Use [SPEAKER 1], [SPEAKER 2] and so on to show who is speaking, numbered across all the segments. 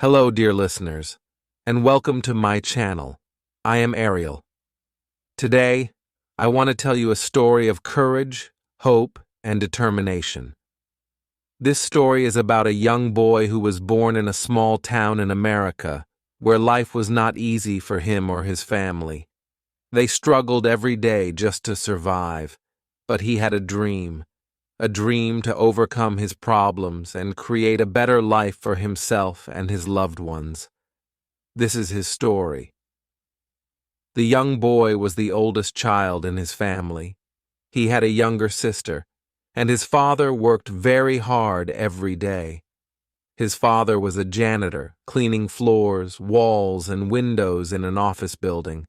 [SPEAKER 1] Hello, dear listeners, and welcome to my channel. I am Ariel. Today, I want to tell you a story of courage, hope, and determination. This story is about a young boy who was born in a small town in America, where life was not easy for him or his family. They struggled every day just to survive, but he had a dream to overcome his problems and create a better life for himself and his loved ones. This is his story. The young boy was the oldest child in his family. He had a younger sister, and his father worked very hard every day. His father was a janitor, cleaning floors, walls, and windows in an office building.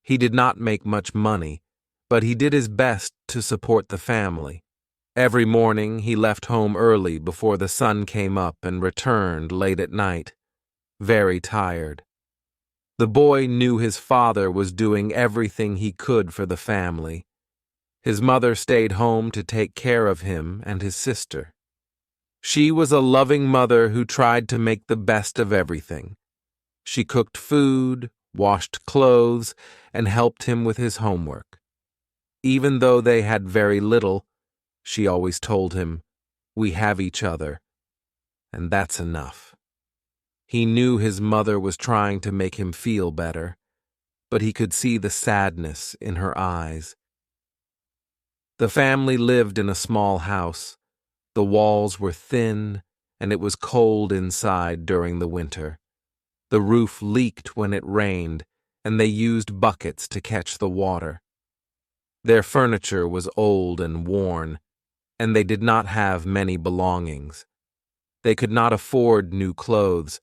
[SPEAKER 1] He did not make much money, but he did his best to support the family. Every morning he left home early before the sun came up and returned late at night, very tired. The boy knew his father was doing everything he could for the family. His mother stayed home to take care of him and his sister. She was a loving mother who tried to make the best of everything. She cooked food, washed clothes, and helped him with his homework. Even though they had very little, she always told him, "We have each other, and that's enough." He knew his mother was trying to make him feel better, but he could see the sadness in her eyes. The family lived in a small house. The walls were thin, and it was cold inside during the winter. The roof leaked when it rained, and they used buckets to catch the water. Their furniture was old and worn, and they did not have many belongings. They could not afford new clothes,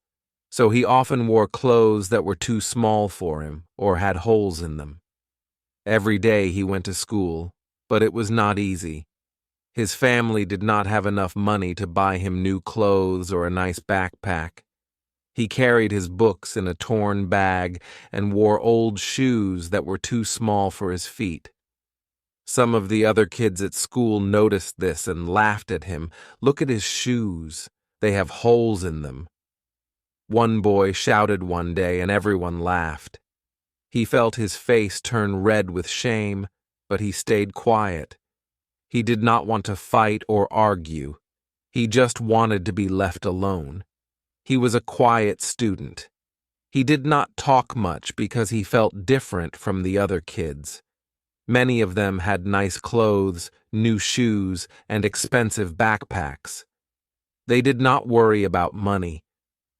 [SPEAKER 1] so he often wore clothes that were too small for him or had holes in them. Every day he went to school, but it was not easy. His family did not have enough money to buy him new clothes or a nice backpack. He carried his books in a torn bag and wore old shoes that were too small for his feet. Some of the other kids at school noticed this and laughed at him. "Look at his shoes. They have holes in them." One boy shouted one day and everyone laughed. He felt his face turn red with shame, but he stayed quiet. He did not want to fight or argue. He just wanted to be left alone. He was a quiet student. He did not talk much because he felt different from the other kids. Many of them had nice clothes, new shoes, and expensive backpacks. They did not worry about money.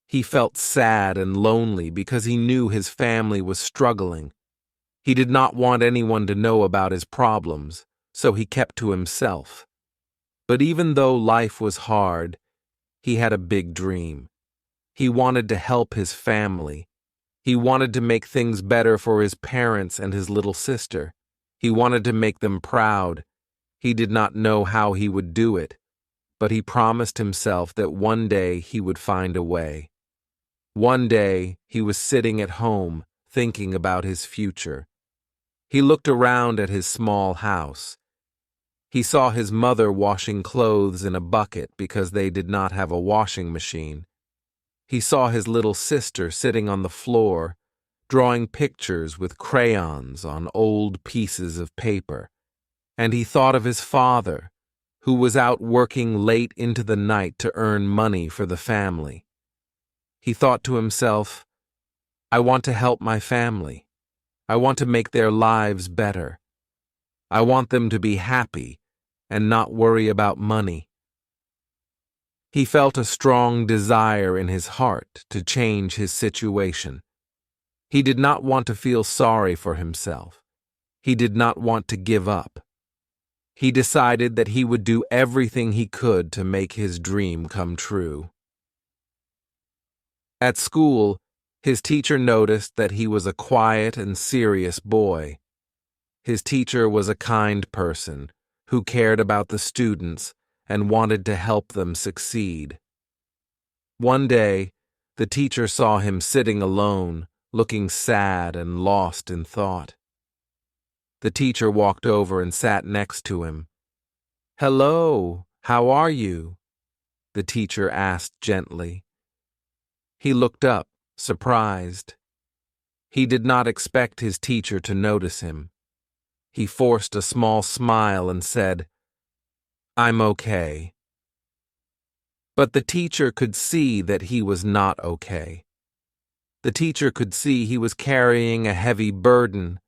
[SPEAKER 1] He felt sad and lonely because he knew his family was struggling. He did not want anyone to know about his problems, so he kept to himself. But even though life was hard, he had a big dream. He wanted to help his family. He wanted to make things better for his parents and his little sister. He wanted to make them proud. He did not know how he would do it, but he promised himself that one day he would find a way. One day he was sitting at home, thinking about his future. He looked around at his small house. He saw his mother washing clothes in a bucket because they did not have a washing machine. He saw his little sister sitting on the floor, drawing pictures with crayons on old pieces of paper. And he thought of his father, who was out working late into the night to earn money for the family. He thought to himself, "I want to help my family. I want to make their lives better. I want them to be happy and not worry about money." He felt a strong desire in his heart to change his situation. He did not want to feel sorry for himself. He did not want to give up. He decided that he would do everything he could to make his dream come true. At school, his teacher noticed that he was a quiet and serious boy. His teacher was a kind person who cared about the students and wanted to help them succeed. One day, the teacher saw him sitting alone, looking sad and lost in thought. The teacher walked over and sat next to him. "Hello, how are you?" the teacher asked gently. He looked up, surprised. He did not expect his teacher to notice him. He forced a small smile and said, "I'm okay." But the teacher could see that he was not okay. The teacher could see he was carrying a heavy burden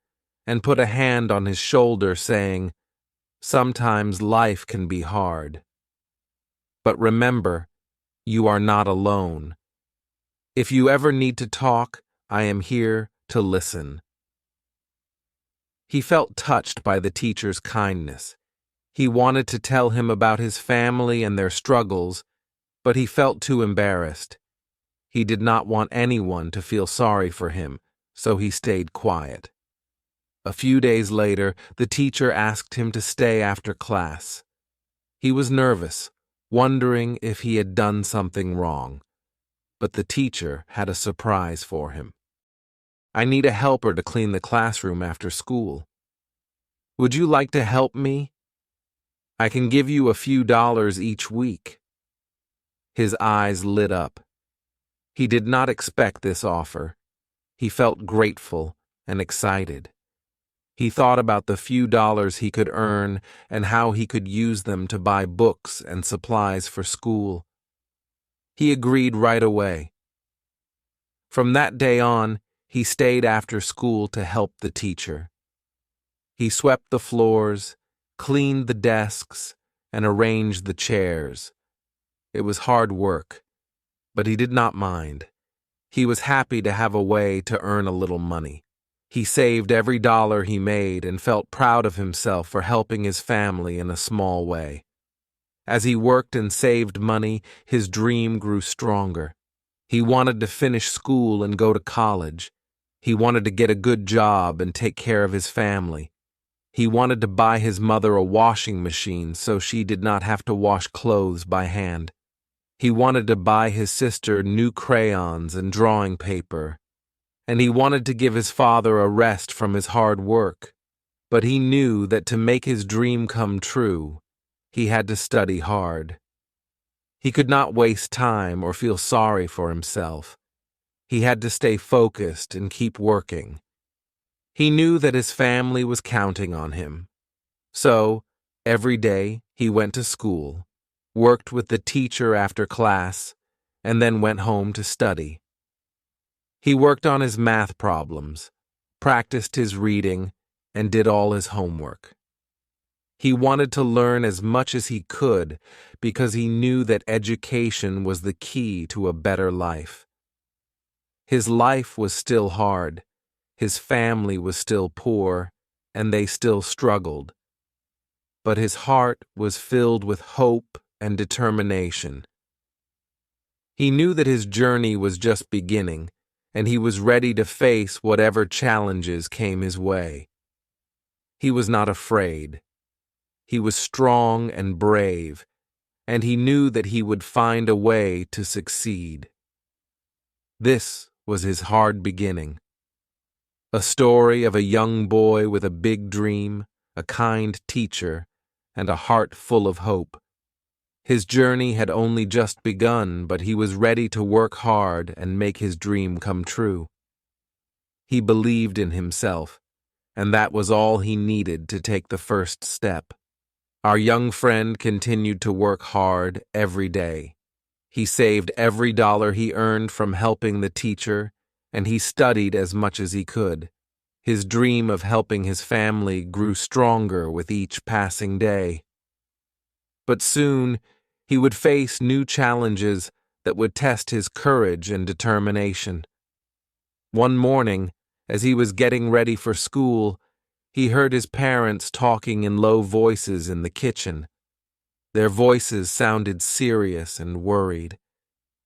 [SPEAKER 1] and put a hand on his shoulder, saying, "Sometimes life can be hard. But remember, you are not alone. If you ever need to talk, I am here to listen." He felt touched by the teacher's kindness. He wanted to tell him about his family and their struggles, but he felt too embarrassed. He did not want anyone to feel sorry for him, so he stayed quiet. A few days later, the teacher asked him to stay after class. He was nervous, wondering if he had done something wrong. But the teacher had a surprise for him. "I need a helper to clean the classroom after school. Would you like to help me? I can give you a few dollars each week." His eyes lit up. He did not expect this offer. He felt grateful and excited. He thought about the few dollars he could earn and how he could use them to buy books and supplies for school. He agreed right away. From that day on, he stayed after school to help the teacher. He swept the floors, cleaned the desks, and arranged the chairs. It was hard work, but he did not mind. He was happy to have a way to earn a little money. He saved every dollar he made and felt proud of himself for helping his family in a small way. As he worked and saved money, his dream grew stronger. He wanted to finish school and go to college. He wanted to get a good job and take care of his family. He wanted to buy his mother a washing machine so she did not have to wash clothes by hand. He wanted to buy his sister new crayons and drawing paper. And he wanted to give his father a rest from his hard work. But he knew that to make his dream come true, he had to study hard. He could not waste time or feel sorry for himself. He had to stay focused and keep working. He knew that his family was counting on him. So, every day he went to school, worked with the teacher after class, and then went home to study. He worked on his math problems, practiced his reading, and did all his homework. He wanted to learn as much as he could because he knew that education was the key to a better life. His life was still hard, his family was still poor, and they still struggled. But his heart was filled with hope and determination. He knew that his journey was just beginning, and he was ready to face whatever challenges came his way. He was not afraid. He was strong and brave, and he knew that he would find a way to succeed. This was his hard beginning. A story of a young boy with a big dream, a kind teacher, and a heart full of hope. His journey had only just begun, but he was ready to work hard and make his dream come true. He believed in himself, and that was all he needed to take the first step. Our young friend continued to work hard every day. He saved every dollar he earned from helping the teacher, and he studied as much as he could. His dream of helping his family grew stronger with each passing day. But soon, he would face new challenges that would test his courage and determination. One morning, as he was getting ready for school, he heard his parents talking in low voices in the kitchen. Their voices sounded serious and worried.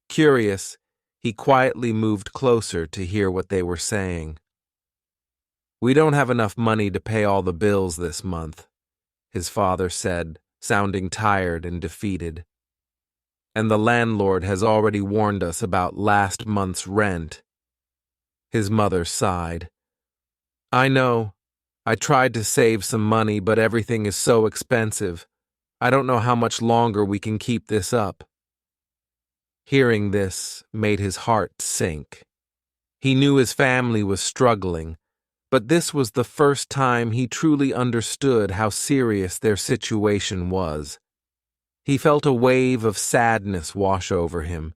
[SPEAKER 1] Curious, he quietly moved closer to hear what they were saying. "We don't have enough money to pay all the bills this month," his father said, sounding tired and defeated. "And the landlord has already warned us about last month's rent." His mother sighed. "I know. I tried to save some money, but everything is so expensive. I don't know how much longer we can keep this up." Hearing this made his heart sink. He knew his family was struggling, but this was the first time he truly understood how serious their situation was. He felt a wave of sadness wash over him,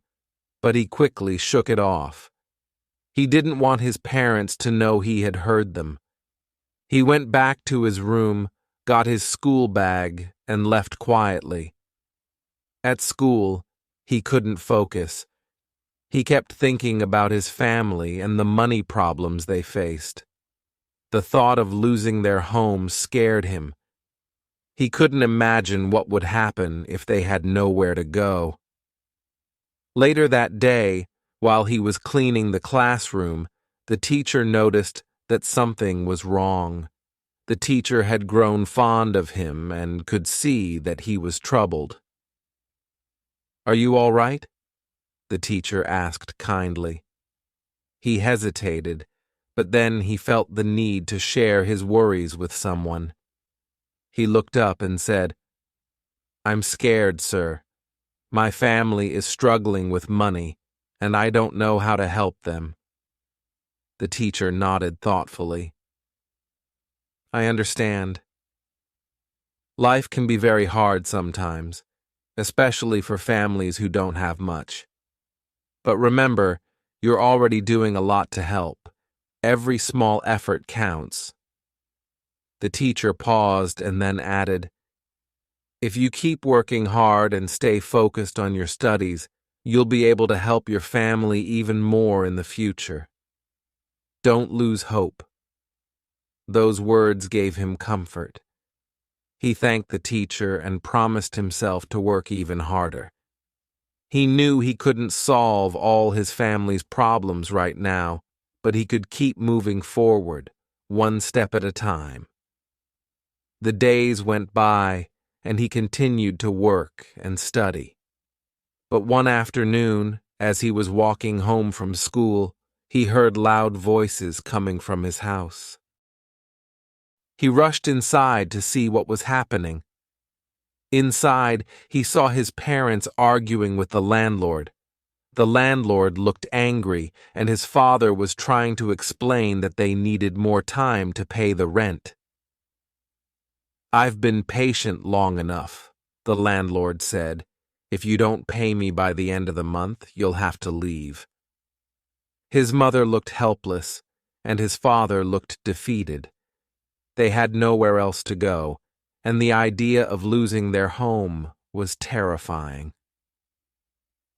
[SPEAKER 1] but he quickly shook it off. He didn't want his parents to know he had heard them. He went back to his room, got his school bag, and left quietly. At school, he couldn't focus. He kept thinking about his family and the money problems they faced. The thought of losing their home scared him. He couldn't imagine what would happen if they had nowhere to go. Later that day, while he was cleaning the classroom, the teacher noticed that something was wrong. The teacher had grown fond of him and could see that he was troubled. "Are you all right?" the teacher asked kindly. He hesitated, but then he felt the need to share his worries with someone. He looked up and said, "I'm scared, sir. My family is struggling with money, and I don't know how to help them." The teacher nodded thoughtfully. "I understand. Life can be very hard sometimes, especially for families who don't have much. But remember, you're already doing a lot to help. Every small effort counts." The teacher paused and then added, "If you keep working hard and stay focused on your studies, you'll be able to help your family even more in the future. Don't lose hope." Those words gave him comfort. He thanked the teacher and promised himself to work even harder. He knew he couldn't solve all his family's problems right now, but he could keep moving forward, one step at a time. The days went by, and he continued to work and study. But one afternoon, as he was walking home from school, he heard loud voices coming from his house. He rushed inside to see what was happening. Inside, he saw his parents arguing with the landlord. The landlord looked angry, and his father was trying to explain that they needed more time to pay the rent. "I've been patient long enough," the landlord said. "If you don't pay me by the end of the month, you'll have to leave." His mother looked helpless, and his father looked defeated. They had nowhere else to go, and the idea of losing their home was terrifying.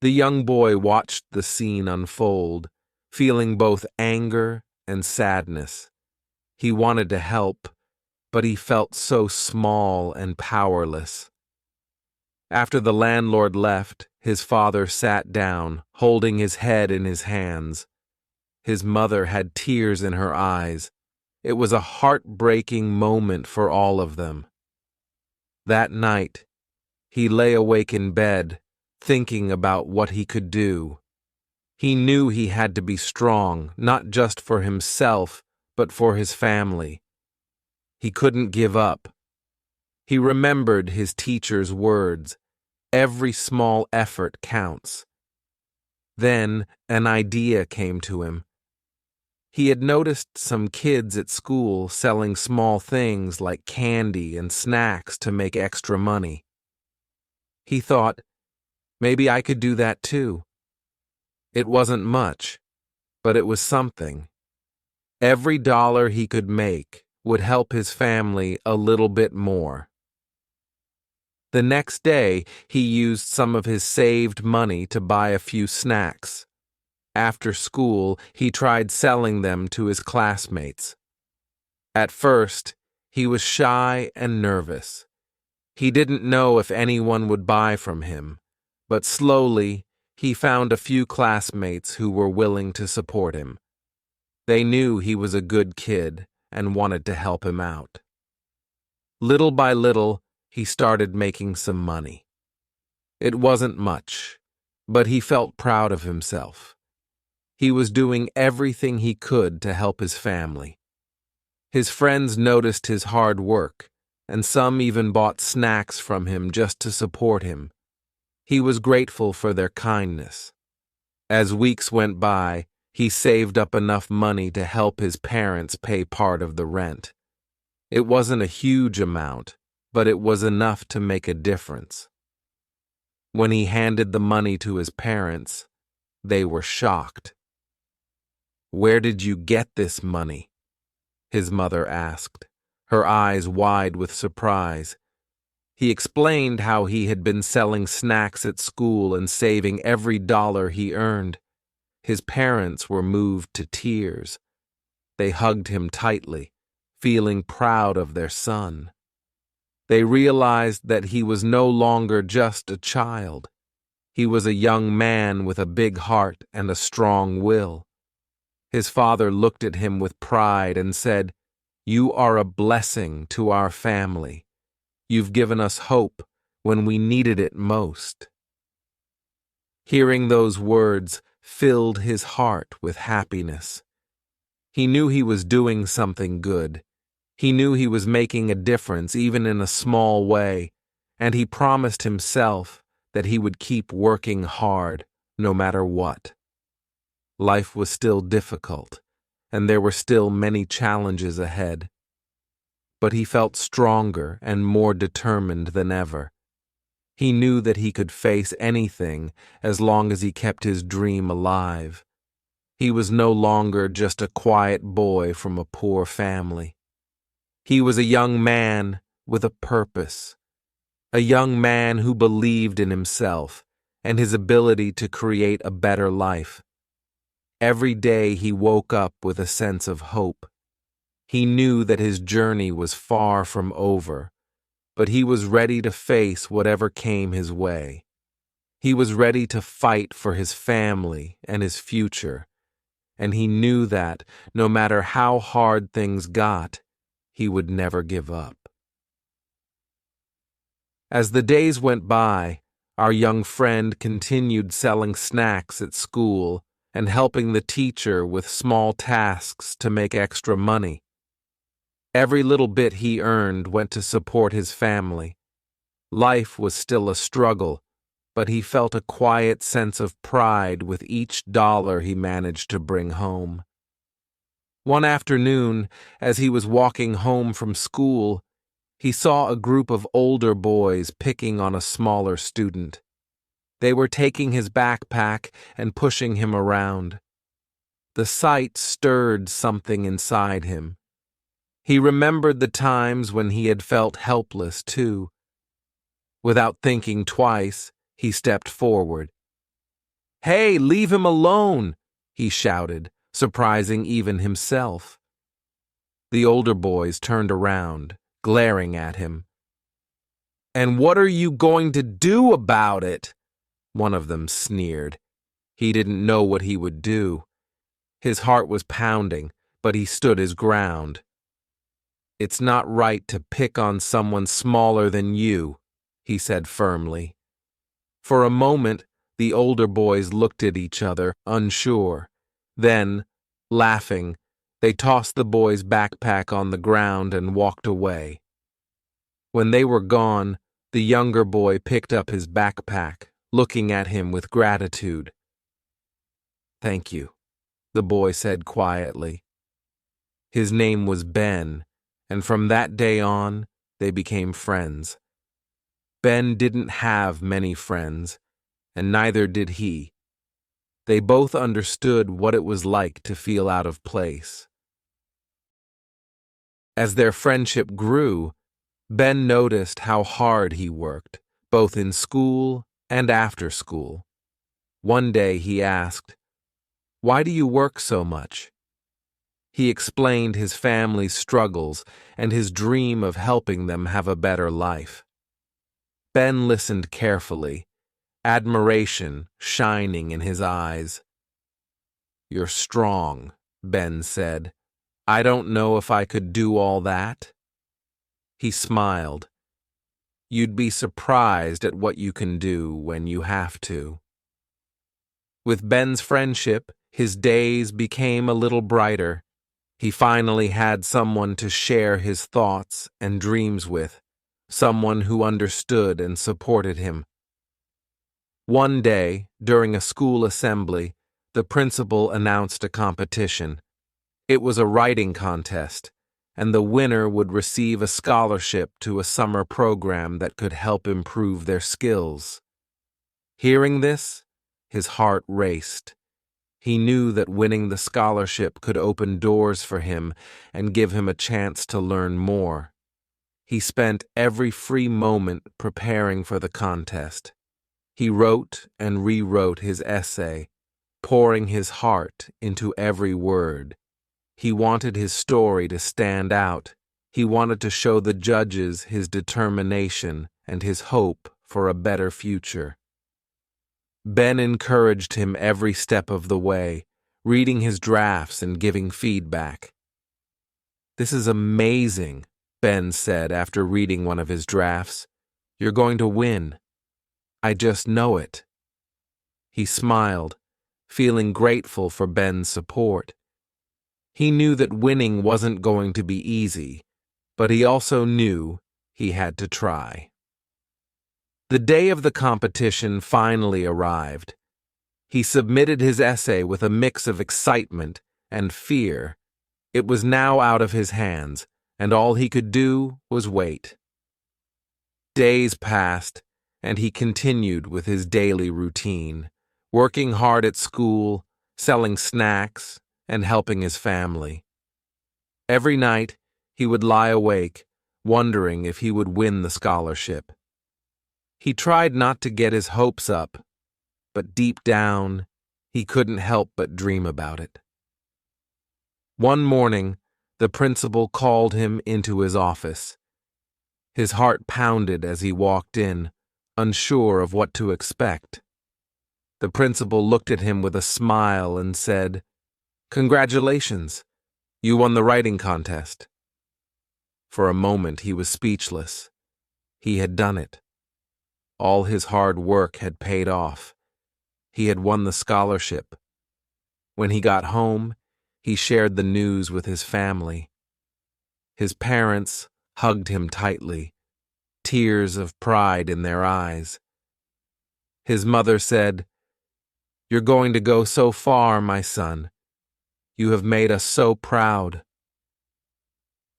[SPEAKER 1] The young boy watched the scene unfold, feeling both anger and sadness. He wanted to help, but he felt so small and powerless. After the landlord left, his father sat down, holding his head in his hands. His mother had tears in her eyes. It was a heartbreaking moment for all of them. That night, he lay awake in bed, thinking about what he could do. He knew he had to be strong, not just for himself, but for his family. He couldn't give up. He remembered his teacher's words, "Every small effort counts." Then an idea came to him. He had noticed some kids at school selling small things like candy and snacks to make extra money. He thought, maybe I could do that too. It wasn't much, but it was something. Every dollar he could make would help his family a little bit more. The next day, he used some of his saved money to buy a few snacks. After school, he tried selling them to his classmates. At first, he was shy and nervous. He didn't know if anyone would buy from him, but slowly, he found a few classmates who were willing to support him. They knew he was a good kid and wanted to help him out. Little by little, he started making some money. It wasn't much, but he felt proud of himself. He was doing everything he could to help his family. His friends noticed his hard work, and some even bought snacks from him just to support him. He was grateful for their kindness. As weeks went by, he saved up enough money to help his parents pay part of the rent. It wasn't a huge amount, but it was enough to make a difference. When he handed the money to his parents, they were shocked. "Where did you get this money?" his mother asked, her eyes wide with surprise. He explained how he had been selling snacks at school and saving every dollar he earned. His parents were moved to tears. They hugged him tightly, feeling proud of their son. They realized that he was no longer just a child. He was a young man with a big heart and a strong will. His father looked at him with pride and said, "You are a blessing to our family. You've given us hope when we needed it most." Hearing those words filled his heart with happiness. He knew he was doing something good. He knew he was making a difference, even in a small way, and he promised himself that he would keep working hard, no matter what. Life was still difficult, and there were still many challenges ahead. But he felt stronger and more determined than ever. He knew that he could face anything as long as he kept his dream alive. He was no longer just a quiet boy from a poor family. He was a young man with a purpose, a young man who believed in himself and his ability to create a better life. Every day he woke up with a sense of hope. He knew that his journey was far from over, but he was ready to face whatever came his way. He was ready to fight for his family and his future, and he knew that, no matter how hard things got, he would never give up. As the days went by, our young friend continued selling snacks at school and helping the teacher with small tasks to make extra money. Every little bit he earned went to support his family. Life was still a struggle, but he felt a quiet sense of pride with each dollar he managed to bring home. One afternoon, as he was walking home from school, he saw a group of older boys picking on a smaller student. They were taking his backpack and pushing him around. The sight stirred something inside him. He remembered the times when he had felt helpless, too. Without thinking twice, he stepped forward. "Hey, leave him alone!" he shouted, surprising even himself. The older boys turned around, glaring at him. "And what are you going to do about it?" one of them sneered. He didn't know what he would do. His heart was pounding, but he stood his ground. "It's not right to pick on someone smaller than you," he said firmly. For a moment, the older boys looked at each other, unsure. Then, laughing, they tossed the boy's backpack on the ground and walked away. When they were gone, the younger boy picked up his backpack, looking at him with gratitude. "Thank you," the boy said quietly. His name was Ben, and from that day on, they became friends. Ben didn't have many friends, and neither did he. They both understood what it was like to feel out of place. As their friendship grew, Ben noticed how hard he worked, both in school and after school. One day he asked, "Why do you work so much?" He explained his family's struggles and his dream of helping them have a better life. Ben listened carefully, admiration shining in his eyes. "You're strong," Ben said. "I don't know if I could do all that." He smiled. "You'd be surprised at what you can do when you have to." With Ben's friendship, his days became a little brighter. He finally had someone to share his thoughts and dreams with, someone who understood and supported him. One day, during a school assembly, the principal announced a competition. It was a writing contest, and the winner would receive a scholarship to a summer program that could help improve their skills. Hearing this, his heart raced. He knew that winning the scholarship could open doors for him and give him a chance to learn more. He spent every free moment preparing for the contest. He wrote and rewrote his essay, pouring his heart into every word. He wanted his story to stand out. He wanted to show the judges his determination and his hope for a better future. Ben encouraged him every step of the way, reading his drafts and giving feedback. "This is amazing," Ben said after reading one of his drafts. "You're going to win. I just know it." He smiled, feeling grateful for Ben's support. He knew that winning wasn't going to be easy, but he also knew he had to try. The day of the competition finally arrived. He submitted his essay with a mix of excitement and fear. It was now out of his hands, and all he could do was wait. Days passed, and he continued with his daily routine, working hard at school, selling snacks, and helping his family. Every night, he would lie awake, wondering if he would win the scholarship. He tried not to get his hopes up, but deep down, he couldn't help but dream about it. One morning, the principal called him into his office. His heart pounded as he walked in, unsure of what to expect. The principal looked at him with a smile and said, "Congratulations, you won the writing contest." For a moment he was speechless. He had done it. All his hard work had paid off. He had won the scholarship. When he got home, he shared the news with his family. His parents hugged him tightly, tears of pride in their eyes. His mother said, "You're going to go so far, my son. You have made us so proud."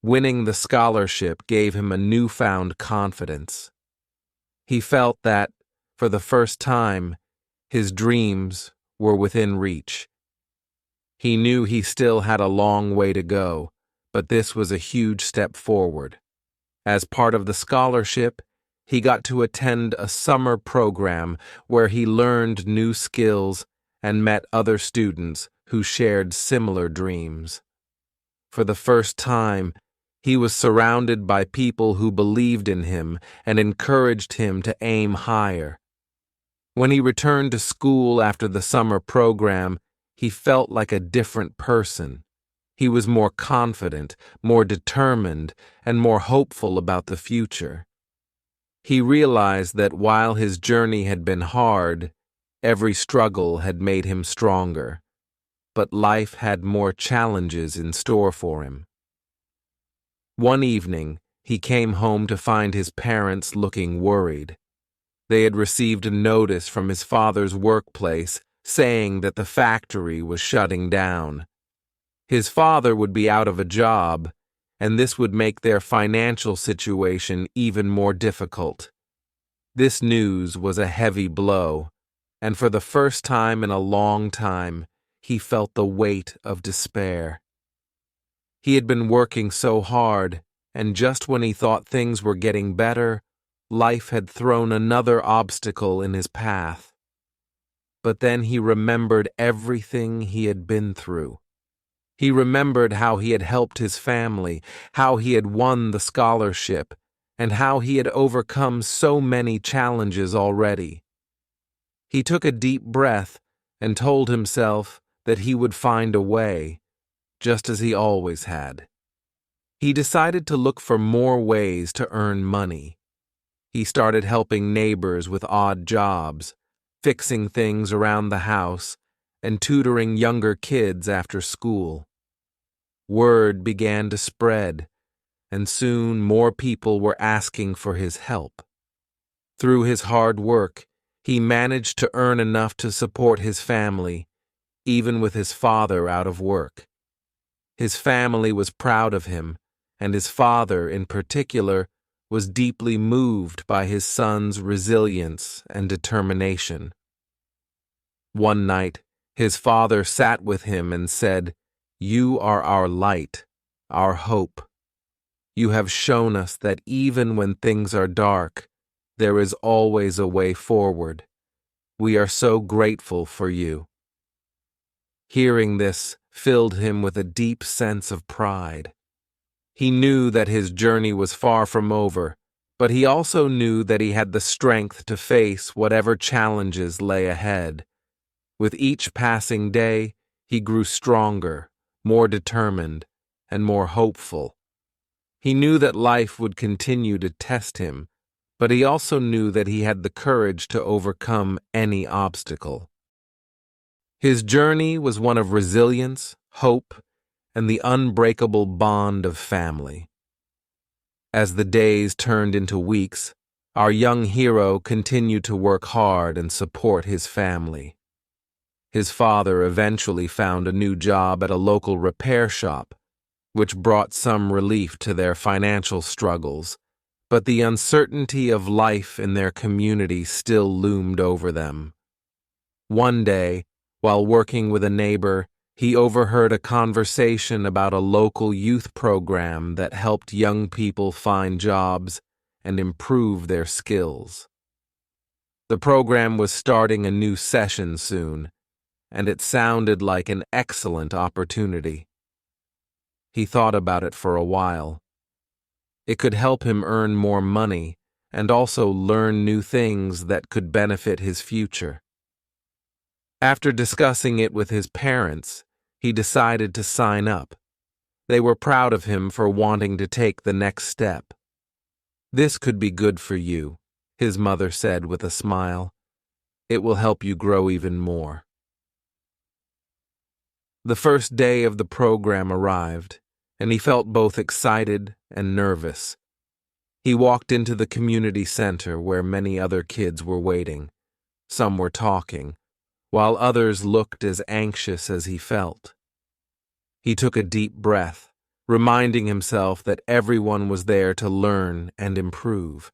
[SPEAKER 1] Winning the scholarship gave him a newfound confidence. He felt that, for the first time, his dreams were within reach. He knew he still had a long way to go, but this was a huge step forward. As part of the scholarship, he got to attend a summer program where he learned new skills and met other students who shared similar dreams. For the first time, he was surrounded by people who believed in him and encouraged him to aim higher. When he returned to school after the summer program, he felt like a different person. He was more confident, more determined, and more hopeful about the future. He realized that while his journey had been hard, every struggle had made him stronger. But life had more challenges in store for him. One evening, he came home to find his parents looking worried. They had received a notice from his father's workplace saying that the factory was shutting down. His father would be out of a job, and this would make their financial situation even more difficult. This news was a heavy blow, and for the first time in a long time, he felt the weight of despair. He had been working so hard, and just when he thought things were getting better, life had thrown another obstacle in his path. But then he remembered everything he had been through. He remembered how he had helped his family, how he had won the scholarship, and how he had overcome so many challenges already. He took a deep breath and told himself that he would find a way, just as he always had. He decided to look for more ways to earn money. He started helping neighbors with odd jobs, fixing things around the house, and tutoring younger kids after school. Word began to spread, and soon more people were asking for his help. Through his hard work, He managed to earn enough to support his family, even with his father out of work. His family was proud of him, and his father, in particular, was deeply moved by his son's resilience and determination. One night, his father sat with him and said, "You are our light, our hope. You have shown us that even when things are dark, there is always a way forward. We are so grateful for you." Hearing this filled him with a deep sense of pride. He knew that his journey was far from over, but he also knew that he had the strength to face whatever challenges lay ahead. With each passing day, he grew stronger, more determined, and more hopeful. He knew that life would continue to test him, but he also knew that he had the courage to overcome any obstacle. His journey was one of resilience, hope, and the unbreakable bond of family. As the days turned into weeks, our young hero continued to work hard and support his family. His father eventually found a new job at a local repair shop, which brought some relief to their financial struggles, but the uncertainty of life in their community still loomed over them. One day, while working with a neighbor, he overheard a conversation about a local youth program that helped young people find jobs and improve their skills. The program was starting a new session soon, and it sounded like an excellent opportunity. He thought about it for a while. It could help him earn more money and also learn new things that could benefit his future. After discussing it with his parents, he decided to sign up. They were proud of him for wanting to take the next step. "This could be good for you," his mother said with a smile. "It will help you grow even more." The first day of the program arrived, and he felt both excited and nervous. He walked into the community center where many other kids were waiting. Some were talking, while others looked as anxious as he felt. He took a deep breath, reminding himself that everyone was there to learn and improve.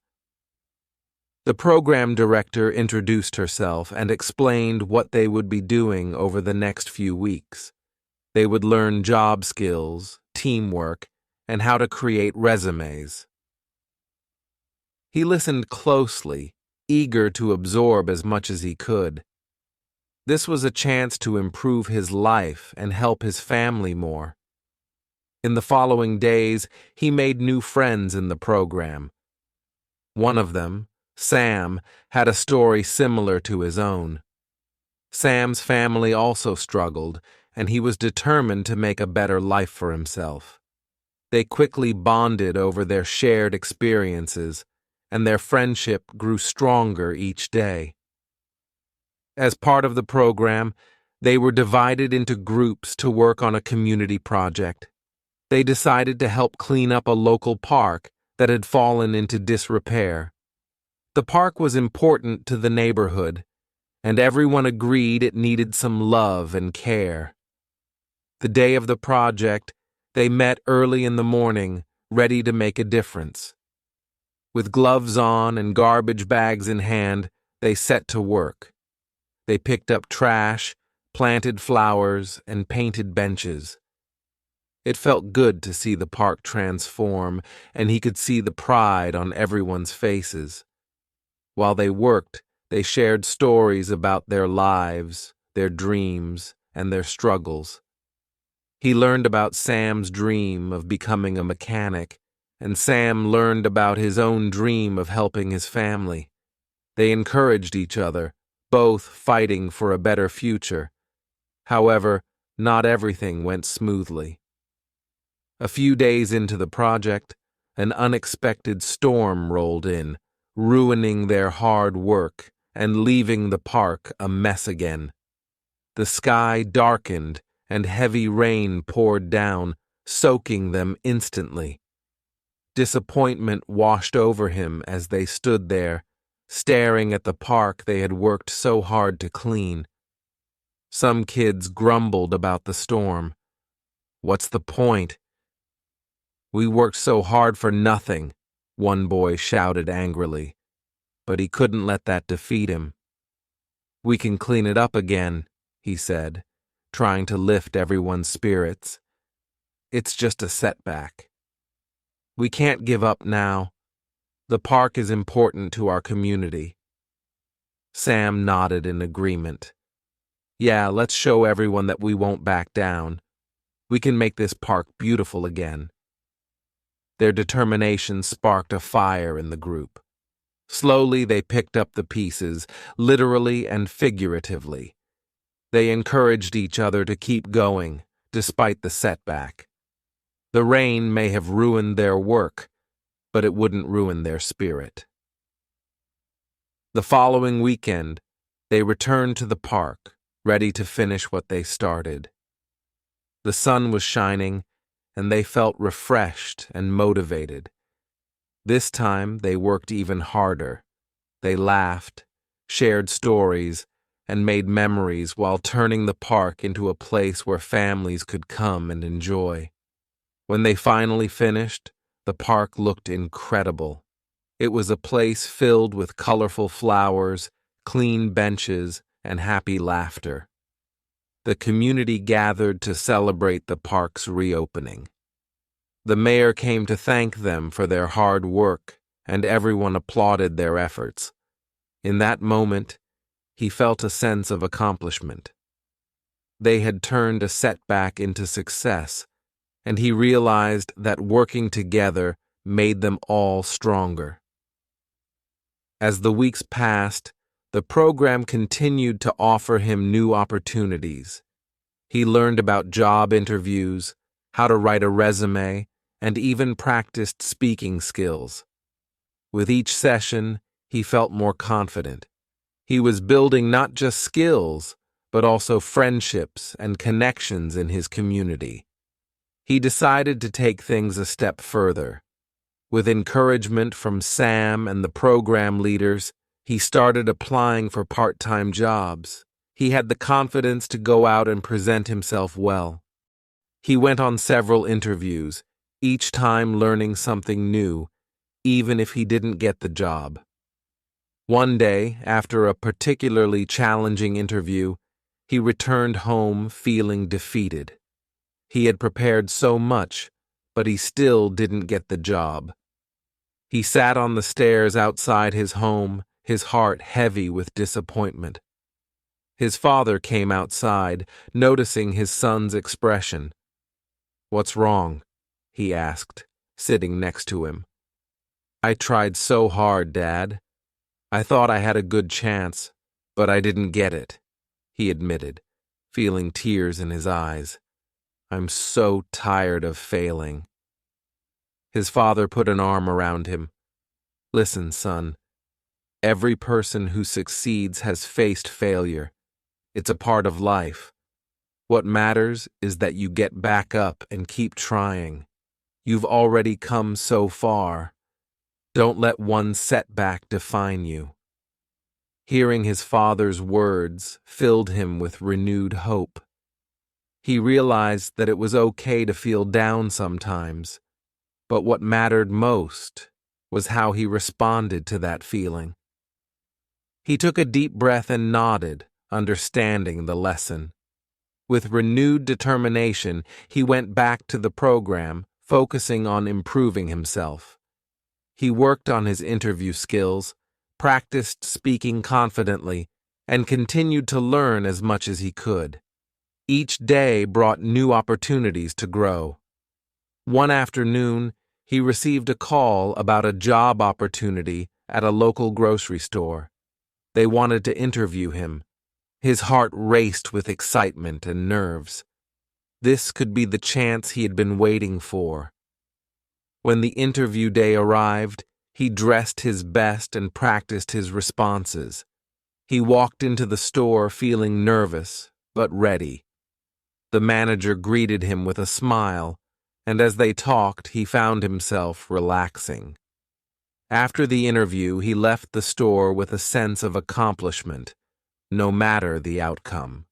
[SPEAKER 1] The program director introduced herself and explained what they would be doing over the next few weeks. They would learn job skills, teamwork, and how to create resumes. He listened closely, eager to absorb as much as he could. This was a chance to improve his life and help his family more. In the following days, he made new friends in the program. One of them, Sam, had a story similar to his own. Sam's family also struggled, and he was determined to make a better life for himself. They quickly bonded over their shared experiences, and their friendship grew stronger each day. As part of the program, they were divided into groups to work on a community project. They decided to help clean up a local park that had fallen into disrepair. The park was important to the neighborhood, and everyone agreed it needed some love and care. The day of the project, they met early in the morning, ready to make a difference. With gloves on and garbage bags in hand, they set to work. They picked up trash, planted flowers, and painted benches. It felt good to see the park transform, and he could see the pride on everyone's faces. While they worked, they shared stories about their lives, their dreams, and their struggles. He learned about Sam's dream of becoming a mechanic, and Sam learned about his own dream of helping his family. They encouraged each other, both fighting for a better future. However, not everything went smoothly. A few days into the project, an unexpected storm rolled in, ruining their hard work and leaving the park a mess again. The sky darkened and heavy rain poured down, soaking them instantly. Disappointment washed over him as they stood there, staring at the park they had worked so hard to clean. Some kids grumbled about the storm. "What's the point? We worked so hard for nothing," one boy shouted angrily, but he couldn't let that defeat him. "We can clean it up again," he said, trying to lift everyone's spirits. "It's just a setback. We can't give up now. The park is important to our community." Sam nodded in agreement. "Yeah, let's show everyone that we won't back down. We can make this park beautiful again." Their determination sparked a fire in the group. Slowly they picked up the pieces, literally and figuratively. They encouraged each other to keep going, despite the setback. The rain may have ruined their work, but it wouldn't ruin their spirit. The following weekend, they returned to the park, ready to finish what they started. The sun was shining, and they felt refreshed and motivated. This time, they worked even harder. They laughed, shared stories, and made memories while turning the park into a place where families could come and enjoy. When they finally finished, the park looked incredible. It was a place filled with colorful flowers, clean benches, and happy laughter. The community gathered to celebrate the park's reopening. The mayor came to thank them for their hard work, and everyone applauded their efforts. In that moment, he felt a sense of accomplishment. They had turned a setback into success, and he realized that working together made them all stronger. As the weeks passed, the program continued to offer him new opportunities. He learned about job interviews, how to write a resume, and even practiced speaking skills. With each session, he felt more confident. He was building not just skills, but also friendships and connections in his community. He decided to take things a step further. With encouragement from Sam and the program leaders, he started applying for part-time jobs. He had the confidence to go out and present himself well. He went on several interviews, each time learning something new, even if he didn't get the job. One day, after a particularly challenging interview, he returned home feeling defeated. He had prepared so much, but he still didn't get the job. He sat on the stairs outside his home, his heart heavy with disappointment. His father came outside, noticing his son's expression. "What's wrong?" he asked, sitting next to him. "I tried so hard, Dad. I thought I had a good chance, but I didn't get it," he admitted, feeling tears in his eyes. "I'm so tired of failing." His father put an arm around him. "Listen, son. Every person who succeeds has faced failure. It's a part of life. What matters is that you get back up and keep trying. You've already come so far. Don't let one setback define you." Hearing his father's words filled him with renewed hope. He realized that it was okay to feel down sometimes, but what mattered most was how he responded to that feeling. He took a deep breath and nodded, understanding the lesson. With renewed determination, he went back to the program, focusing on improving himself. He worked on his interview skills, practiced speaking confidently, and continued to learn as much as he could. Each day brought new opportunities to grow. One afternoon, he received a call about a job opportunity at a local grocery store. They wanted to interview him. His heart raced with excitement and nerves. This could be the chance he had been waiting for. When the interview day arrived, he dressed his best and practiced his responses. He walked into the store feeling nervous, but ready. The manager greeted him with a smile, and as they talked, he found himself relaxing. After the interview, he left the store with a sense of accomplishment, no matter the outcome.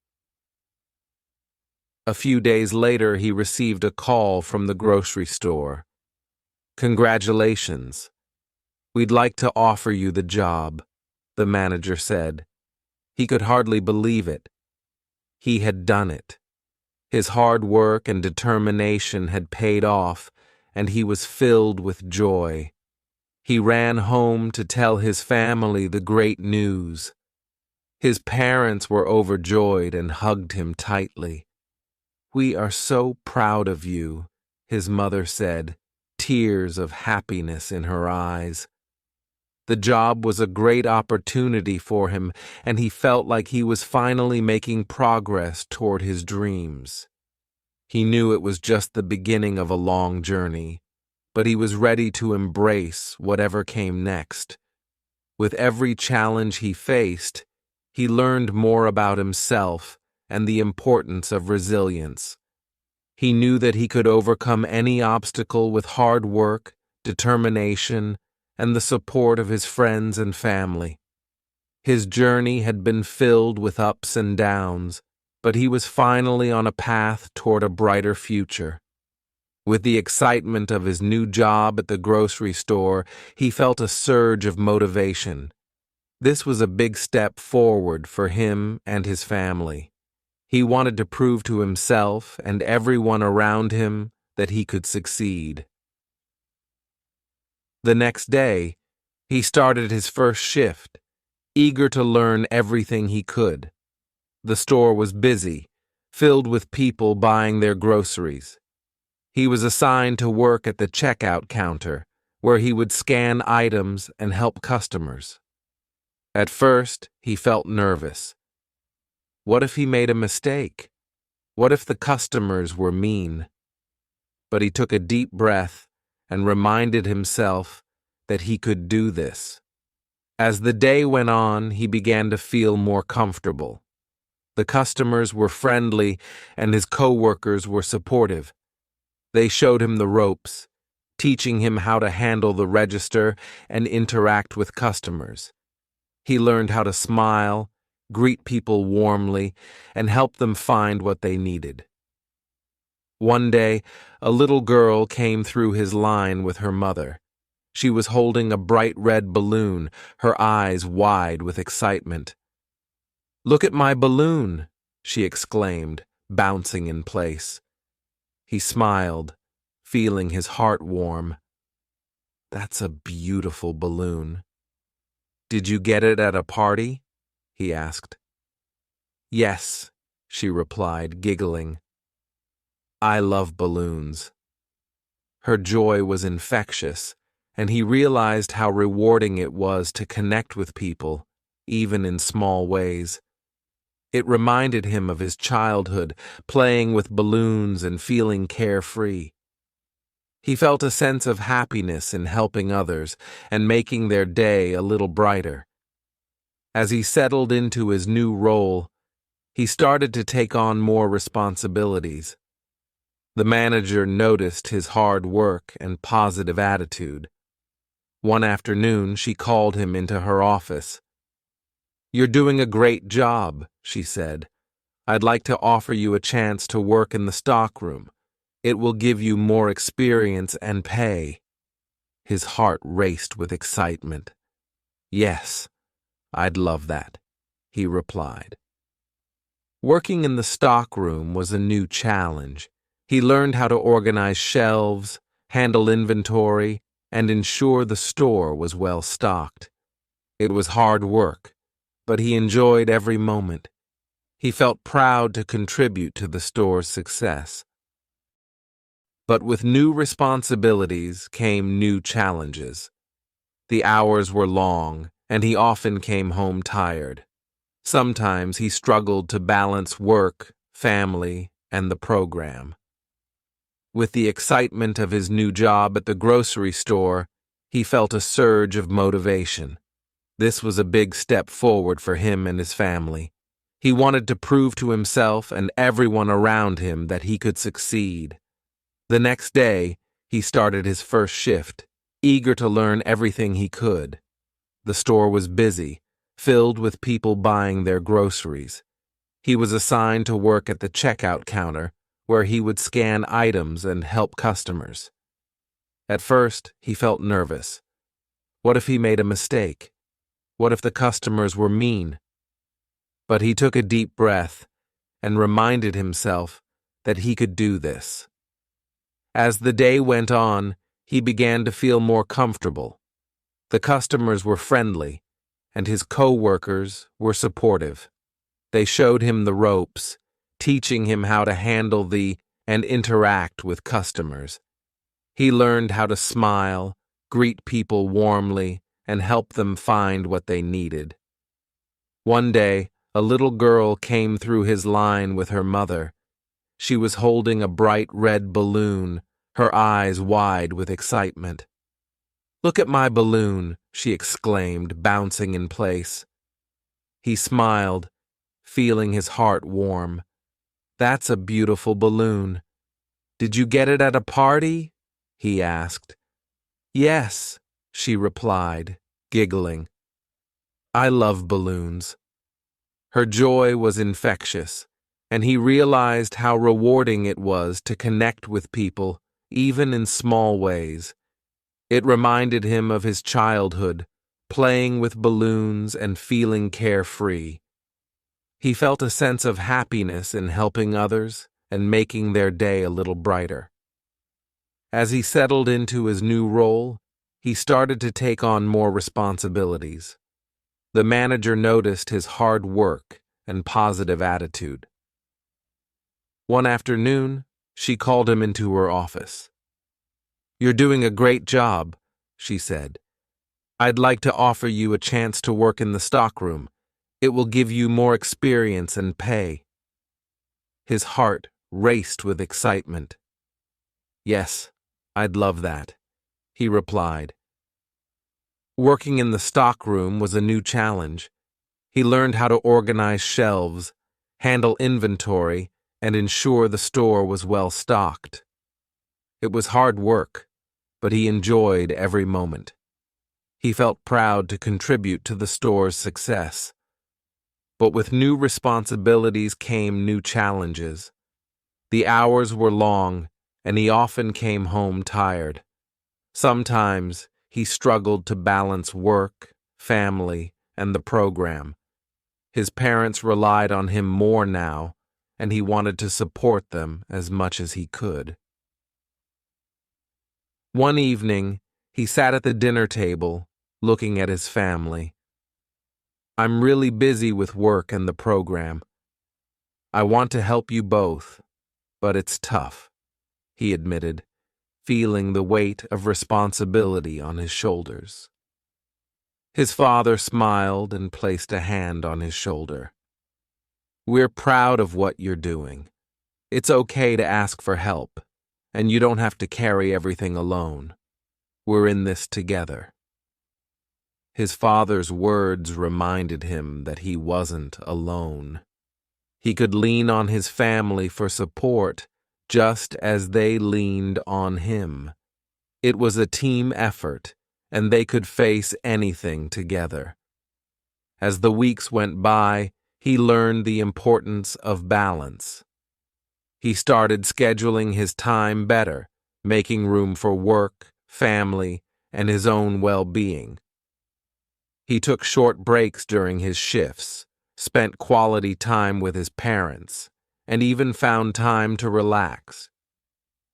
[SPEAKER 1] A few days later, he received a call from the grocery store. "Congratulations. We'd like to offer you the job," the manager said. He could hardly believe it. He had done it. His hard work and determination had paid off, and he was filled with joy. He ran home to tell his family the great news. His parents were overjoyed and hugged him tightly. "We are so proud of you," his mother said, tears of happiness in her eyes. The job was a great opportunity for him, and he felt like he was finally making progress toward his dreams. He knew it was just the beginning of a long journey, but he was ready to embrace whatever came next. With every challenge he faced, he learned more about himself and the importance of resilience. He knew that he could overcome any obstacle with hard work, determination, and the support of his friends and family. His journey had been filled with ups and downs, but he was finally on a path toward a brighter future. With the excitement of his new job at the grocery store, he felt a surge of motivation. This was a big step forward for him and his family. He wanted to prove to himself and everyone around him that he could succeed. The next day, he started his first shift, eager to learn everything he could. The store was busy, filled with people buying their groceries. He was assigned to work at the checkout counter, where he would scan items and help customers. At first, he felt nervous. What if he made a mistake? What if the customers were mean? But he took a deep breath and reminded himself that he could do this. As the day went on, he began to feel more comfortable. The customers were friendly and his coworkers were supportive. They showed him the ropes, teaching him how to handle the register and interact with customers. He learned how to smile, greet people warmly, and help them find what they needed. One day, a little girl came through his line with her mother. She was holding a bright red balloon, her eyes wide with excitement. "Look at my balloon," she exclaimed, bouncing in place. He smiled, feeling his heart warm. "That's a beautiful balloon." "Did you get it at a party?" he asked. "Yes," she replied, giggling. "I love balloons." Her joy was infectious, and he realized how rewarding it was to connect with people, even in small ways. It reminded him of his childhood, playing with balloons and feeling carefree. He felt a sense of happiness in helping others and making their day a little brighter. As he settled into his new role, he started to take on more responsibilities. The manager noticed his hard work and positive attitude. One afternoon, she called him into her office. "You're doing a great job," she said. "I'd like to offer you a chance to work in the stockroom. It will give you more experience and pay." His heart raced with excitement. "Yes, I'd love that," he replied. Working in the stockroom was a new challenge. He learned how to organize shelves, handle inventory, and ensure the store was well stocked. It was hard work, but he enjoyed every moment. He felt proud to contribute to the store's success. But with new responsibilities came new challenges. The hours were long, and he often came home tired. Sometimes he struggled to balance work, family, and the program. With the excitement of his new job at the grocery store, he felt a surge of motivation. This was a big step forward for him and his family. He wanted to prove to himself and everyone around him that he could succeed. The next day, he started his first shift, eager to learn everything he could. The store was busy, filled with people buying their groceries. He was assigned to work at the checkout counter, where he would scan items and help customers. At first, he felt nervous. What if he made a mistake? What if the customers were mean? But he took a deep breath and reminded himself that he could do this. As the day went on, he began to feel more comfortable. The customers were friendly, and his co-workers were supportive. They showed him the ropes, teaching him how to handle and interact with customers. He learned how to smile, greet people warmly, and help them find what they needed. One day, a little girl came through his line with her mother. She was holding a bright red balloon, her eyes wide with excitement. "Look at my balloon," she exclaimed, bouncing in place. He smiled, feeling his heart warm. "That's a beautiful balloon. Did you get it at a party?" he asked. "Yes," she replied, giggling. "I love balloons." Her joy was infectious, and he realized how rewarding it was to connect with people, even in small ways. It reminded him of his childhood, playing with balloons and feeling carefree. He felt a sense of happiness in helping others and making their day a little brighter. As he settled into his new role, he started to take on more responsibilities. The manager noticed his hard work and positive attitude. One afternoon, she called him into her office. "You're doing a great job," she said. "I'd like to offer you a chance to work in the stockroom. It will give you more experience and pay." His heart raced with excitement. "Yes, I'd love that," he replied. Working in the stockroom was a new challenge. He learned how to organize shelves, handle inventory, and ensure the store was well stocked. It was hard work, but he enjoyed every moment. He felt proud to contribute to the store's success. But with new responsibilities came new challenges. The hours were long, and he often came home tired. Sometimes he struggled to balance work, family, and the program. His parents relied on him more now, and he wanted to support them as much as he could. One evening, he sat at the dinner table, looking at his family. "I'm really busy with work and the program. I want to help you both, but it's tough," he admitted, feeling the weight of responsibility on his shoulders. His father smiled and placed a hand on his shoulder. "We're proud of what you're doing. It's okay to ask for help, and you don't have to carry everything alone. We're in this together." His father's words reminded him that he wasn't alone. He could lean on his family for support, just as they leaned on him. It was a team effort, and they could face anything together. As the weeks went by, he learned the importance of balance. He started scheduling his time better, making room for work, family, and his own well-being. He took short breaks during his shifts, spent quality time with his parents, and even found time to relax.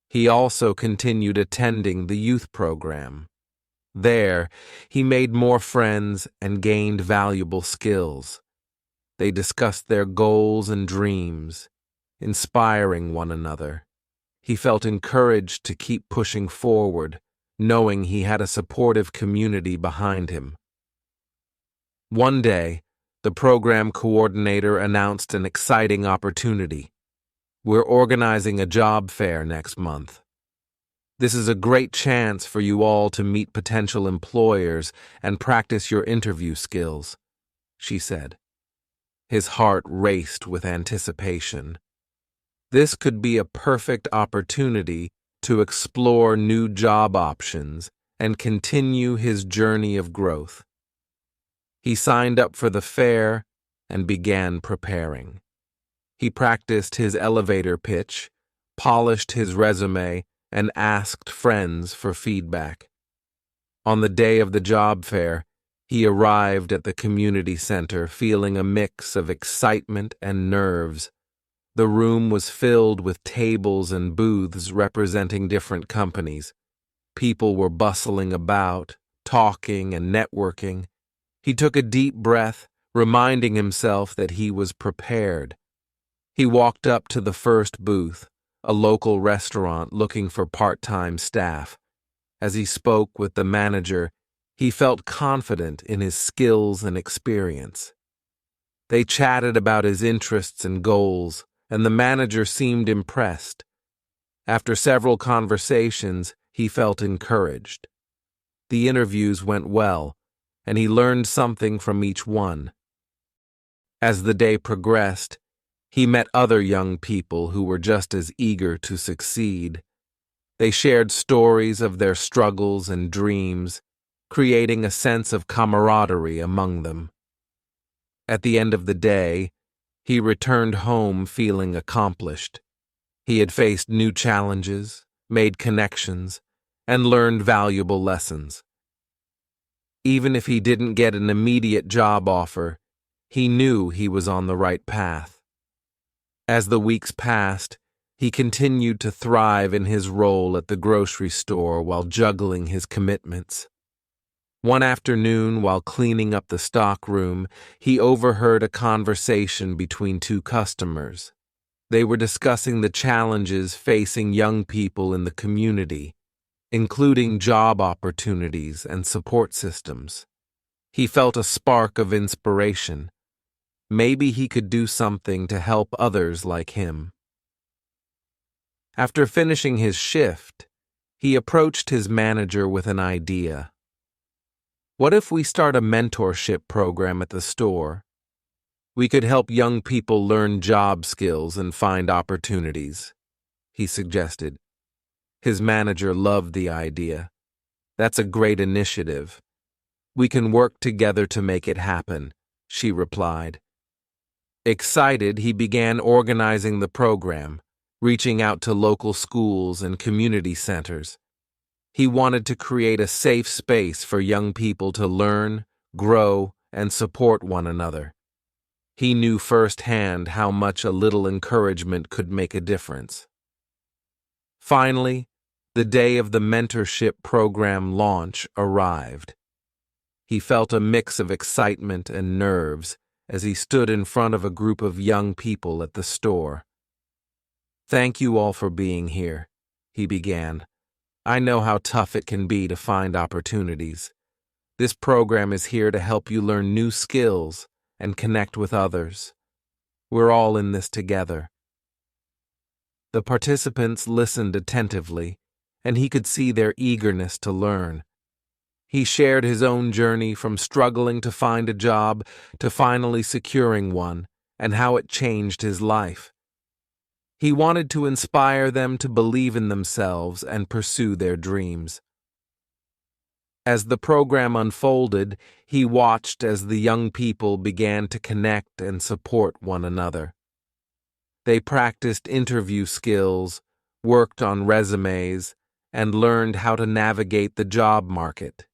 [SPEAKER 1] He also continued attending the youth program. There, he made more friends and gained valuable skills. They discussed their goals and dreams, inspiring one another. He felt encouraged to keep pushing forward, knowing he had a supportive community behind him. One day, the program coordinator announced an exciting opportunity. "We're organizing a job fair next month. This is a great chance for you all to meet potential employers and practice your interview skills," she said. His heart raced with anticipation. This could be a perfect opportunity to explore new job options and continue his journey of growth. He signed up for the fair and began preparing. He practiced his elevator pitch, polished his resume, and asked friends for feedback. On the day of the job fair, he arrived at the community center feeling a mix of excitement and nerves. The room was filled with tables and booths representing different companies. People were bustling about, talking and networking. He took a deep breath, reminding himself that he was prepared. He walked up to the first booth, a local restaurant looking for part-time staff. As he spoke with the manager, he felt confident in his skills and experience. They chatted about his interests and goals, and the manager seemed impressed. After several conversations, he felt encouraged. The interviews went well, and he learned something from each one. As the day progressed, he met other young people who were just as eager to succeed. They shared stories of their struggles and dreams, creating a sense of camaraderie among them. At the end of the day, he returned home feeling accomplished. He had faced new challenges, made connections, and learned valuable lessons. Even if he didn't get an immediate job offer, he knew he was on the right path. As the weeks passed, he continued to thrive in his role at the grocery store while juggling his commitments. One afternoon, while cleaning up the stockroom, he overheard a conversation between two customers. They were discussing the challenges facing young people in the community, including job opportunities and support systems. He felt a spark of inspiration. Maybe he could do something to help others like him. After finishing his shift, he approached his manager with an idea. What if we start a mentorship program at the store? We could help young people learn job skills and find opportunities, he suggested. His manager loved the idea. That's a great initiative. We can work together to make it happen, she replied. Excited, he began organizing the program, reaching out to local schools and community centers. He wanted to create a safe space for young people to learn, grow, and support one another. He knew firsthand how much a little encouragement could make a difference. Finally, the day of the mentorship program launch arrived. He felt a mix of excitement and nerves as he stood in front of a group of young people at the store. "Thank you all for being here," he began. "I know how tough it can be to find opportunities. This program is here to help you learn new skills and connect with others. We're all in this together." The participants listened attentively, and he could see their eagerness to learn. He shared his own journey from struggling to find a job to finally securing one, and how it changed his life. He wanted to inspire them to believe in themselves and pursue their dreams. As the program unfolded, he watched as the young people began to connect and support one another. They practiced interview skills, worked on resumes, and learned how to navigate the job market.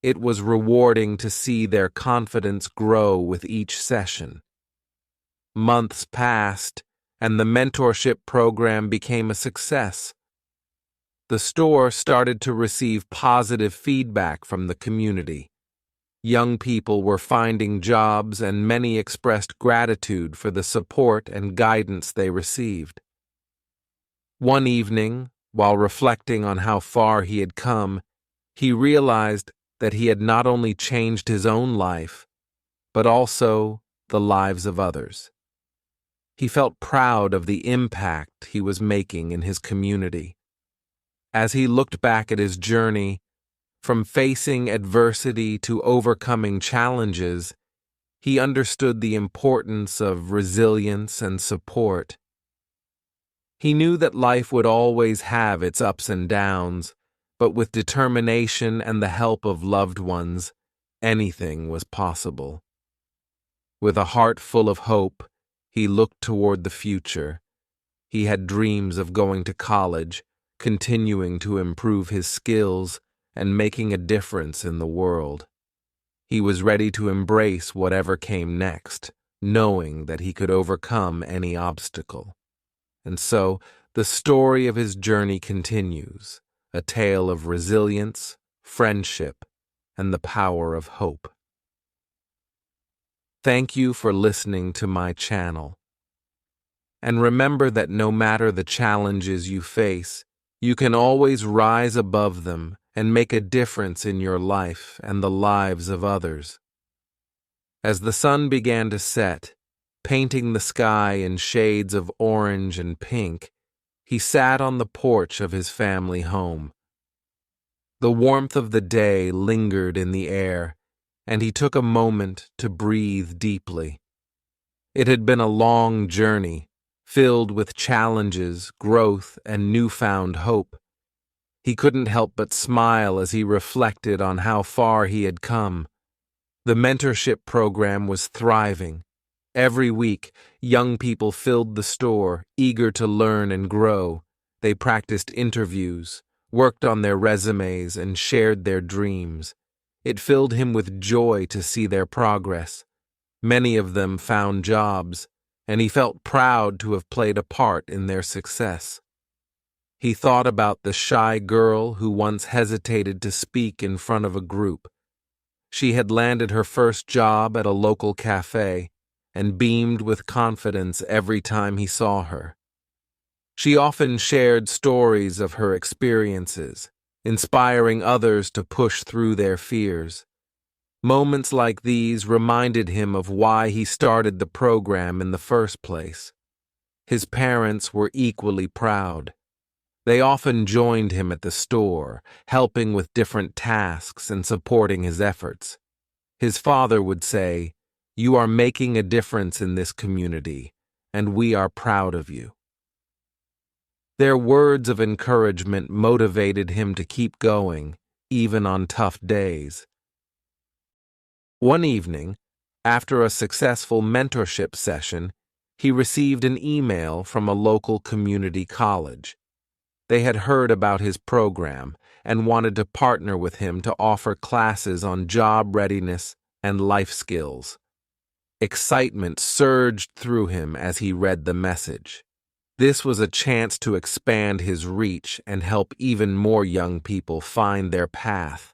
[SPEAKER 1] It was rewarding to see their confidence grow with each session. Months passed, and the mentorship program became a success. The store started to receive positive feedback from the community. Young people were finding jobs, and many expressed gratitude for the support and guidance they received. One evening, while reflecting on how far he had come, he realized that he had not only changed his own life, but also the lives of others. He felt proud of the impact he was making in his community. As he looked back at his journey, from facing adversity to overcoming challenges, he understood the importance of resilience and support. He knew that life would always have its ups and downs, but with determination and the help of loved ones, anything was possible. With a heart full of hope, he looked toward the future. He had dreams of going to college, continuing to improve his skills, and making a difference in the world. He was ready to embrace whatever came next, knowing that he could overcome any obstacle. And so, the story of his journey continues, a tale of resilience, friendship, and the power of hope. Thank you for listening to my channel. And remember that no matter the challenges you face, you can always rise above them and make a difference in your life and the lives of others. As the sun began to set, painting the sky in shades of orange and pink, he sat on the porch of his family home. The warmth of the day lingered in the air, and he took a moment to breathe deeply. It had been a long journey, filled with challenges, growth, and newfound hope. He couldn't help but smile as he reflected on how far he had come. The mentorship program was thriving. Every week, young people filled the store, eager to learn and grow. They practiced interviews, worked on their resumes, and shared their dreams. It filled him with joy to see their progress. Many of them found jobs, and he felt proud to have played a part in their success. He thought about the shy girl who once hesitated to speak in front of a group. She had landed her first job at a local cafe and beamed with confidence every time he saw her. She often shared stories of her experiences, inspiring others to push through their fears. Moments like these reminded him of why he started the program in the first place. His parents were equally proud. They often joined him at the store, helping with different tasks and supporting his efforts. His father would say, "You are making a difference in this community, and we are proud of you." Their words of encouragement motivated him to keep going, even on tough days. One evening, after a successful mentorship session, he received an email from a local community college. They had heard about his program and wanted to partner with him to offer classes on job readiness and life skills. Excitement surged through him as he read the message. This was a chance to expand his reach and help even more young people find their path.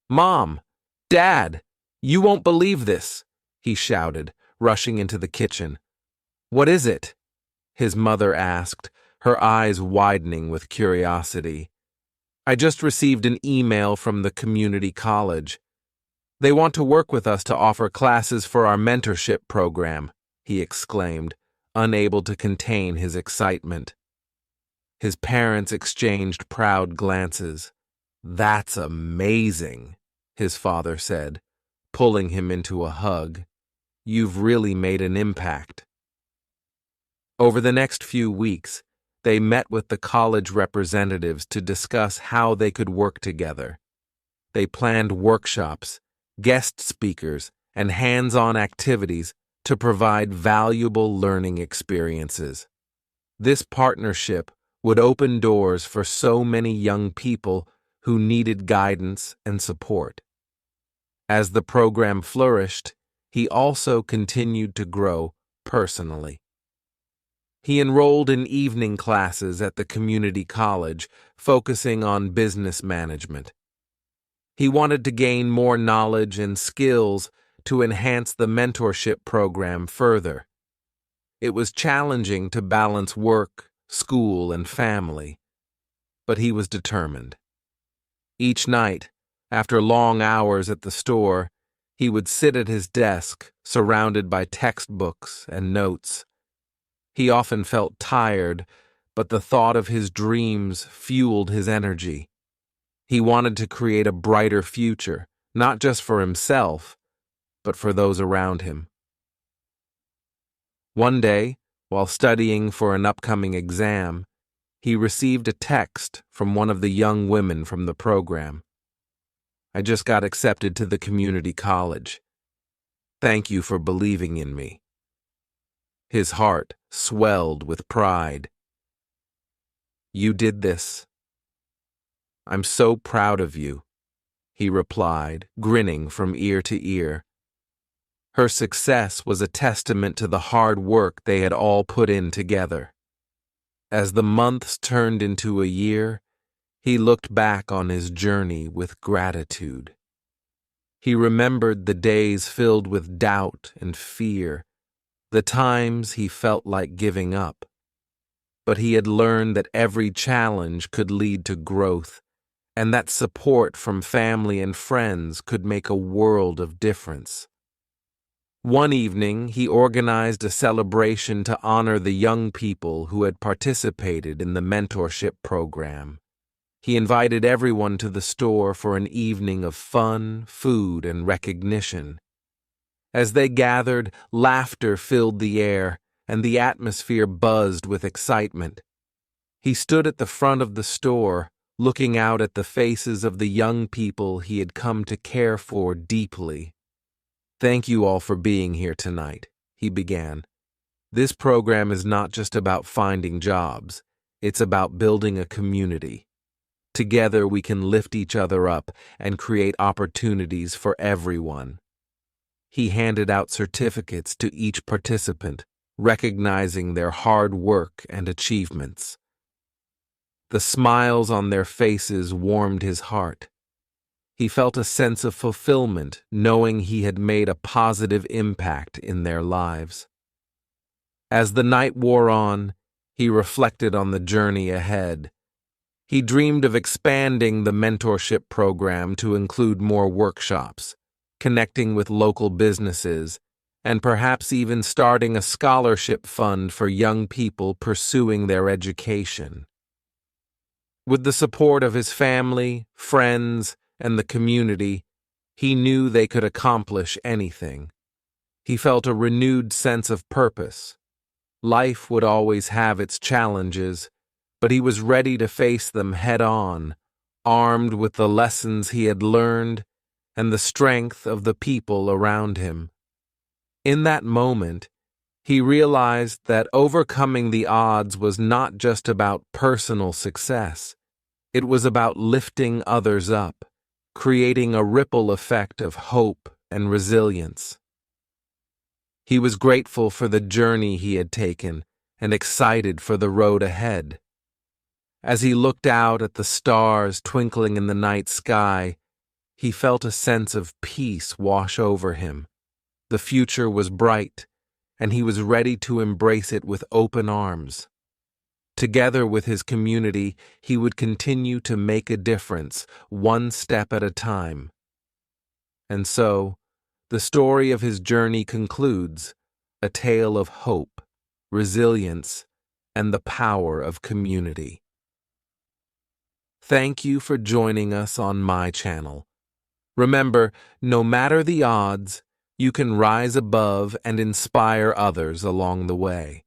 [SPEAKER 1] "Mom! Dad! You won't believe this!" he shouted, rushing into the kitchen. "What is it?" his mother asked, her eyes widening with curiosity. "I just received an email from the community college. They want to work with us to offer classes for our mentorship program," he exclaimed, unable to contain his excitement. His parents exchanged proud glances. "That's amazing," his father said, pulling him into a hug. "You've really made an impact." Over the next few weeks, they met with the college representatives to discuss how they could work together. They planned workshops, guest speakers, and hands-on activities to provide valuable learning experiences. This partnership would open doors for so many young people who needed guidance and support. As the program flourished, he also continued to grow personally. He enrolled in evening classes at the community college, focusing on business management. He wanted to gain more knowledge and skills to enhance the mentorship program further. It was challenging to balance work, school, and family, but he was determined. Each night, after long hours at the store, he would sit at his desk, surrounded by textbooks and notes. He often felt tired, but the thought of his dreams fueled his energy. He wanted to create a brighter future, not just for himself, but for those around him. One day, while studying for an upcoming exam, he received a text from one of the young women from the program. "I just got accepted to the community college. Thank you for believing in me." His heart swelled with pride. "You did this. I'm so proud of you," he replied, grinning from ear to ear. Her success was a testament to the hard work they had all put in together. As the months turned into a year, he looked back on his journey with gratitude. He remembered the days filled with doubt and fear, the times he felt like giving up. But he had learned that every challenge could lead to growth, and that support from family and friends could make a world of difference. One evening, he organized a celebration to honor the young people who had participated in the mentorship program. He invited everyone to the store for an evening of fun, food, and recognition. As they gathered, laughter filled the air, and the atmosphere buzzed with excitement. He stood at the front of the store, looking out at the faces of the young people he had come to care for deeply. "Thank you all for being here tonight," he began. "This program is not just about finding jobs, it's about building a community. Together we can lift each other up and create opportunities for everyone." He handed out certificates to each participant, recognizing their hard work and achievements. The smiles on their faces warmed his heart. He felt a sense of fulfillment knowing he had made a positive impact in their lives. As the night wore on, he reflected on the journey ahead. He dreamed of expanding the mentorship program to include more workshops, connecting with local businesses, and perhaps even starting a scholarship fund for young people pursuing their education. With the support of his family, friends, and the community, he knew they could accomplish anything. He felt a renewed sense of purpose. Life would always have its challenges, but he was ready to face them head-on, armed with the lessons he had learned and the strength of the people around him. In that moment, he realized that overcoming the odds was not just about personal success. It was about lifting others up, creating a ripple effect of hope and resilience. He was grateful for the journey he had taken and excited for the road ahead. As he looked out at the stars twinkling in the night sky, he felt a sense of peace wash over him. The future was bright, and he was ready to embrace it with open arms. Together with his community, he would continue to make a difference, one step at a time. And so, the story of his journey concludes, a tale of hope, resilience, and the power of community. Thank you for joining us on my channel. Remember, no matter the odds, you can rise above and inspire others along the way.